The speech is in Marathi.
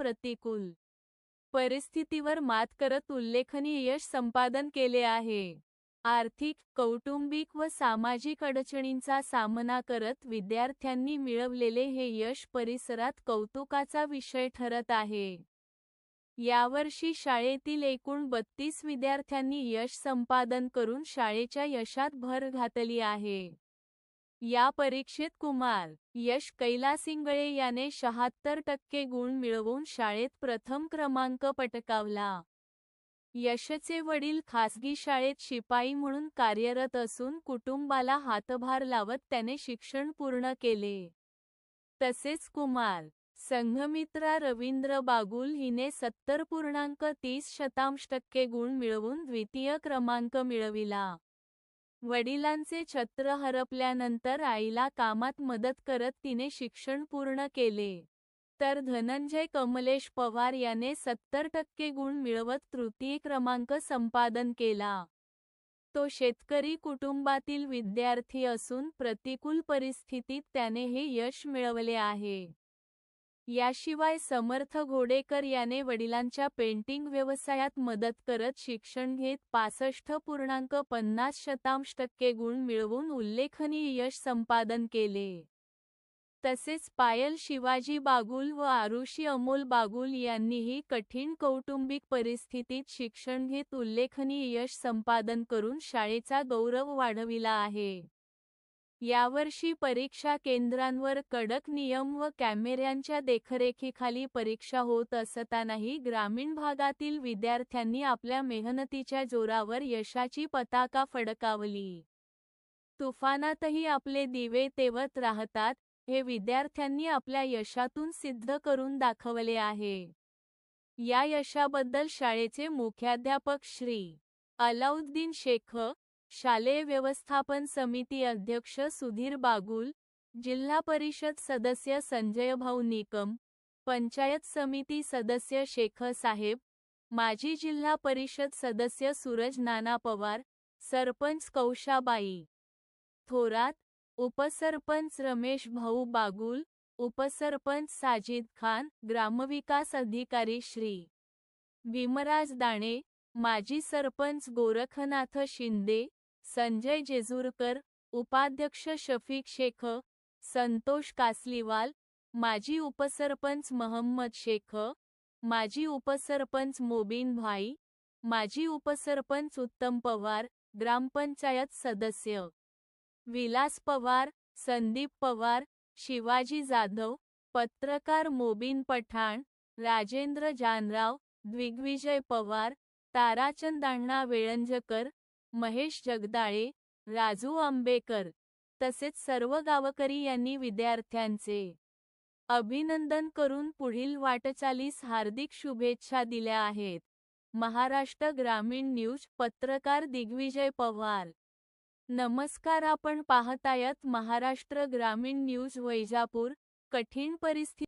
प्रतिकूल परिस्थितीवर मात करत उल्लेखनीय यश संपादन केले आहे. आर्थिक, कौटुंबिक व सामाजिक अडचणींचा सामना करत विद्यार्थ्यांनी मिळवलेले हे यश परिसरात कौतुकाचा विषय ठरत आहे. यावर्षी शाळेतील एकूण 32 विद्यार्थ्यांनी यश संपादन करून शाळेच्या यशात भर घातली आहे. या परीक्षेत कुमार यश कैलासिंगळे याने 76% गुण मिळवून शाळेत प्रथम क्रमांक पटकावला. यशचे वडील खासगी शाळेत शिपाई म्हणून कार्यरत असून कुटुंबाला हातभार लावत त्याने शिक्षण पूर्ण केले. तसेच कुमार संघमित्रा रवींद्र बागुल हिने 70.30% गुण मिळवून द्वितीय क्रमांक मिळविला. वडिलांचे छत्र हरपल्यानंतर आईला कामात मदत करत तिने शिक्षण पूर्ण केले. तर धनंजय कमलेश पवार याने 70% गुण मिळवत तृतीय क्रमांक संपादन केला. तो शेतकरी कुटुंबातील विद्यार्थी असून प्रतिकूल परिस्थितीत त्याने हे यश मिळवले आहे. याशिवाय समर्थ घोडेकर याने वडिलांच्या पेंटिंग व्यवसायात मदत करत शिक्षण घेत 65.50% गुण मिळवून उल्लेखनीय यश संपादन केले. तसेच पायल शिवाजी बागुल व आरुषी अमोल बागुल यांनीही कठीण कौटुंबिक परिस्थितीत शिक्षण घेत उल्लेखनीय यश संपादन करून शाळेचा गौरव वाढविला आहे. यावर्षी परीक्षा केंद्रांवर कडक नियम व कॅमेऱ्यांच्या देखरेखीखाली परीक्षा होत असतानाही ग्रामीण भागातील विद्यार्थ्यांनी आपल्या मेहनतीच्या जोरावर यशाची पताका फडकावली. तुफानातही आपले दिवे तेवत राहतात, हे विद्यार्थ्यांनी आपल्या यशातून सिद्ध करून दाखवले आहे. या यशाबद्दल शाळेचे मुख्याध्यापक श्री. अलाउद्दीन शेख, शालेय व्यवस्थापन समिती अध्यक्ष सुधीर बागुल, जिल्हा परिषद सदस्य संजयभाऊ निकम, पंचायत समिती सदस्य शेख साहेब, माजी जिल्हा परिषद सदस्य सूरज नाना पवार, सरपंच कौशाबाई थोरात, उपसरपंच रमेश भाऊ बागुल, उपसरपंच साजिद खान, ग्रामविकास अधिकारी श्री. भीमराज दाणे, माजी सरपंच गोरखनाथ शिंदे, संजय जेजुरकर, उपाध्यक्ष शफीक शेख, संतोष कासलीवाल, माजी उपसरपंच महम्मद शेख, माजी उपसरपंच मोबीन भाई, माजी उपसरपंच उत्तम पवार, ग्रामपंचायत सदस्य विलास पवार, संदीप पवार, शिवाजी जाधव, पत्रकार मोबीन पठाण, राजेंद्र जानराव, दिग्विजय पवार, ताराचंद अण्णा वेळंजकर, महेश जगदाळे, राजू आंबेकर तसेच सर्व गावकरी यांनी विद्यार्थ्यांचे अभिनंदन करून पुढील वाटचालीस हार्दिक शुभेच्छा दिल्या आहेत. महाराष्ट्र ग्रामीण न्यूज, पत्रकार दिग्विजय पवार. नमस्कार, आपण पाहतायत महाराष्ट्र ग्रामीण न्यूज. वैजापूर. कठीण परिस्थिती